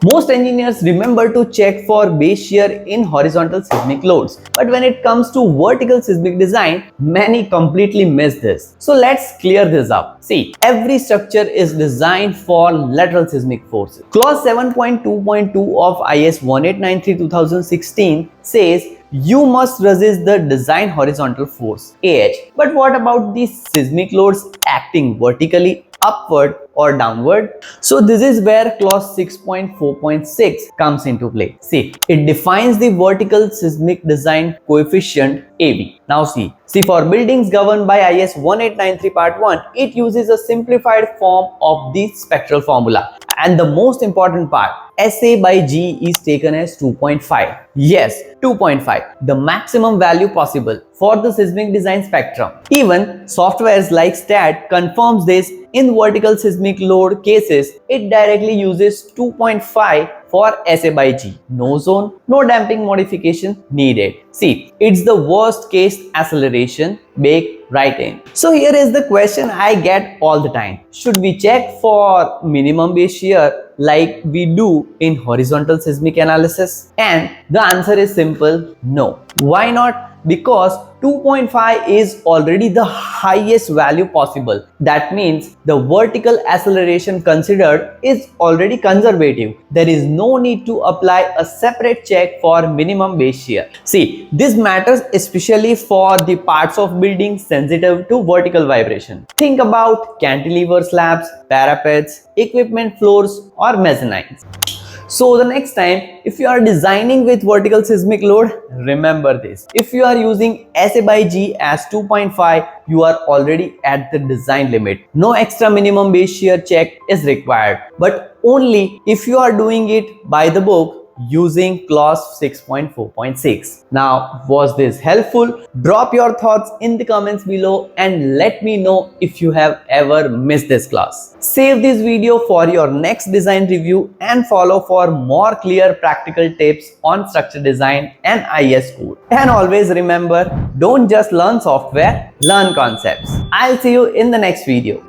Most engineers remember to check for base shear in horizontal seismic loads, but when it comes to vertical seismic design, many completely miss this. So let's clear this up. See, every structure is designed for lateral seismic forces. Clause 7.2.2 of IS 1893-2016 says you must resist the design horizontal force AH. But what about the seismic loads acting vertically, upward or downward? So this is where clause 6.4.6 comes into play. See, it defines the vertical seismic design coefficient AB. Now see for buildings governed by IS 1893 part 1, it uses a simplified form of the spectral formula. And the most important part, SA by G is taken as 2.5. Yes, 2.5, the maximum value possible for the seismic design spectrum. Even softwares like STAAD confirms this. In vertical seismic load cases, it directly uses 2.5 for SA by G. No zone, no damping modification needed. See, it's the worst case acceleration baked right in. So here is the question I get all the time. Should we check for minimum base shear like we do in horizontal seismic analysis? And the answer is simple, no. Why not? Because 2.5 is already the highest value possible. That means the vertical acceleration considered is already conservative. There is no need to apply a separate check for minimum base shear. See, this matters especially for the parts of building sensitive to vertical vibration. Think about cantilever slabs, parapets, equipment floors, or mezzanines. So the next time, if you are designing with vertical seismic load, remember this. If you are using SA by G as 2.5, you are already at the design limit. No extra minimum base shear check is required, but only if you are doing it by the book using clause 6.4.6. Now, was this helpful? Drop your thoughts in the comments below and let me know if you have ever missed this class. Save this video for your next design review and follow for more clear practical tips on structure design and IS code. And always remember, don't just learn software, learn concepts. I'll see you in the next video.